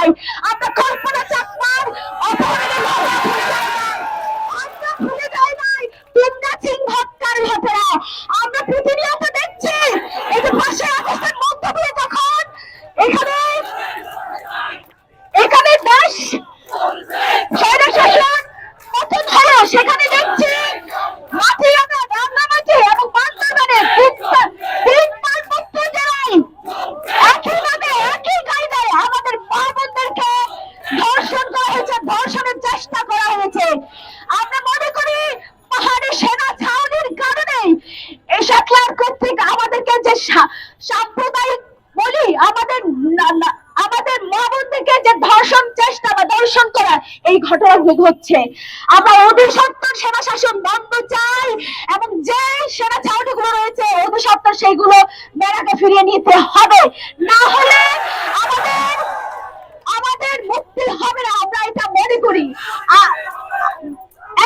নাই, আমরা কল্পনা চাকমার অপহরণের আমরা ভুলে যাই নাই তোমরা সিং হত্যার ঘটনা। আমরা প্রতিনিয়ত দেখছি এই যে 5 আগস্টের মধ্য দিয়ে যখন এখানে দেশ স্বৈরশাসন পতন হলো, সেখানে দেখছি মাটিয়ানা, রান্নামাটি এবং বান্দরবানের তিন পার্বত্য জেলায় একইভাবে একই কায়দায় আমাদের মা বোনদেরকে ধর্ষণ করা হয়েছে, ধর্ষণের চেষ্টা করা হয়েছে। আমরা মনে করি পাহাড়ি সেনা ছাউনির কারণে এশাকলার কর্তৃক আমাদেরকে যে সাম্প্রদায়িক বলি আমাদের মা বোনদেরকে যে ধর্ষণ চেষ্টা বা ধর্ষণ করা এই ঘটনা হচ্ছে। আমরা অধিসত্ত্বর সেনা শাসন বন্ধ চাই এবং যে সেনা ছাউনিগুলো রয়েছে অধিসত্ত্বর সেইগুলো মেরাকে ফিরিয়ে নিতে হবে, না হলে আমাদের মুক্তি হবে না, আমরা এটা মনে করি।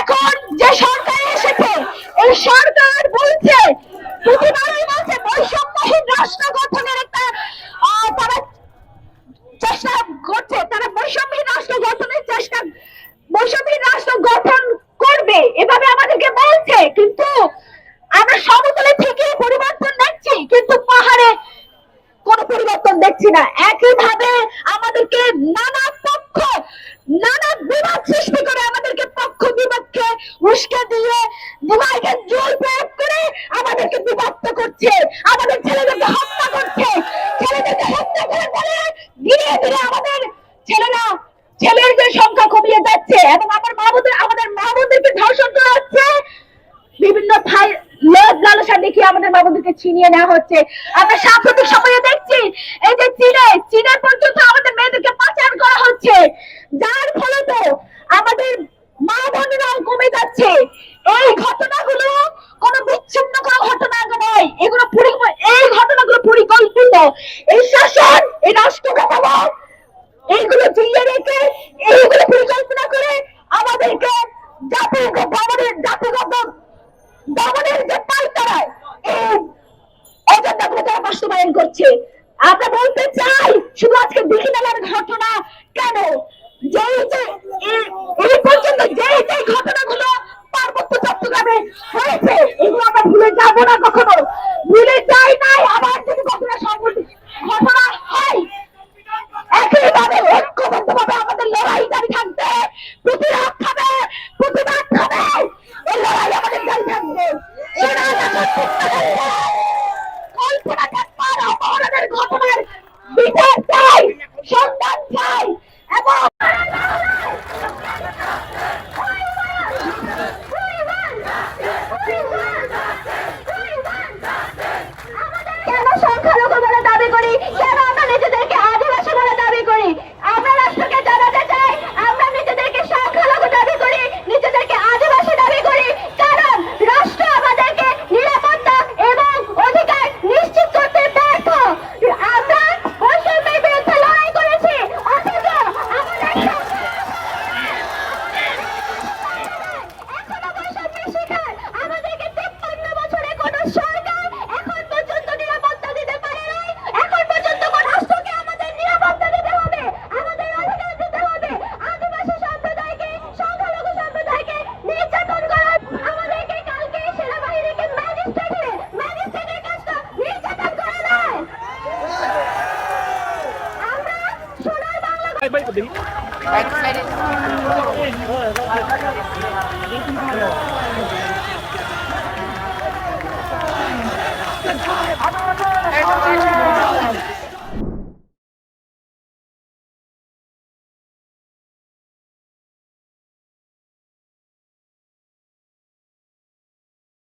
এখন যে সরকার এসেছে এই সরকার বলছে, প্রতিবারই বলছে বৈষম্যহীন রাষ্ট্র গঠনের একটা তারা চেষ্টা করছে, তারা বৈষম্যহীন রাষ্ট্র গঠনের চেষ্টা, বৈষম্যহীন রাষ্ট্র গঠন করবে এভাবে আমাদেরকে বলছে, কিন্তু আমরা সমতলে থেকে পরিবর্তন দেখছি কিন্তু পাহাড়ে কোনো পরিবর্তন দেখছি না। একইভাবে আমাদেরকে নানা পক্ষ নানা বিভাগ সৃষ্টি করে আমাদেরকে পক্ষ বিপক্ষে উস্কে দিয়ে দিমাগের জোর প্রয়োগ করে আমাদেরকে বিভক্ত করছে, আমাদের ছেলেদেরকে হত্যা করছে। ছেলেদেরকে হত্যা করে বলে ধীরে ধীরে আমাদের ছেলেদের সংখ্যা কমিয়ে যাচ্ছে এবং আমাদের মা বোনদেরকে ধর্ষণ করা হচ্ছে, বিভিন্ন লোভ লালসা দেখিয়ে আমাদের মা বোনদেরকে ছিনিয়ে নেওয়া হচ্ছে। আমরা সাম্প্রতিক সময়ে দেখছি এই যে চীনের পর্যন্ত আমাদের মেয়েদেরকে পাচার করা হচ্ছে, যার ফলত আমাদের মা বোনেরাও কমে যাচ্ছে। এই ঘটনাগুলো কোনো বিচ্ছিন্ন কোনো ঘটনা নয়, এই ঘটনাগুলো পরিকল্পিত। এই শাসন, এই রাষ্ট্র কাঠামো এইগুলো জিইয়ে রেখে এইগুলো পরিকল্পনা করে আমাদেরকে জাতিগত দমনের যে পাল্টায় এই এজেন্ডাগুলো তারা বাস্তবায়ন করছে। আমরা বলতে চাই শুধু আজকে দিঘিনালার ঘটনা কেন, এই পর্যন্ত যে ঘটনাগুলো পার্বত্য চট্টগ্রামে হয়েছে এগুলো আমরা ভুলে যাব না, কখনো ভুলে যাই নাই। আবার যদি ঘটনা হয় একইভাবে ঐক্যবদ্ধভাবে আমাদের লড়াই জারি থাকবে, প্রতিবাদ হবে। এই লড়াই আমাদের জারি থাকবে। কল্পনা চাকমার অপহরণের ঘটনার বিচার চাই, সন্ধান চাই এবং কেন সংখ্যালঘু বলে দাবি করি, কেন আমরা নিজেদেরকে আদিবাসী বলে দাবি করি? আমরা রাষ্ট্রকে জানাতে চাই আমরা নিজেদেরকে সংখ্যালঘু দাবি করি, নিজেদেরকে আদিবাসী দাবি করি, কারণ রাষ্ট্র আমাদেরকে নিরাপত্তা এবং অধিকার নিশ্চিত করতে ব্যর্থ। আমরা বৈষম্যের বিরুদ্ধে লড়াই করেছি, অথচ আমাদের এখনো বৈষম্যের শিকার। আমাদেরকে 53 বছরে কোন সরকার এখন পর্যন্ত নিরাপত্তা দিতে পারে নাই। এখন পর্যন্ত কোন রাষ্ট্রকে আমাদের নিরাপত্তা দিতে হবে, আমাদের অধিকার দিতে হবে। আদিবাসী সম্প্রদায়কে, সংখ্যালঘু সম্প্রদায়কে নির্যাতন করা, আমাদেরকে কালকে সেনাবাহিনীকে ম্যাজিস্ট্রেটের কাছে নির্যাতন করা নয়। আমরা সোনার বাংলা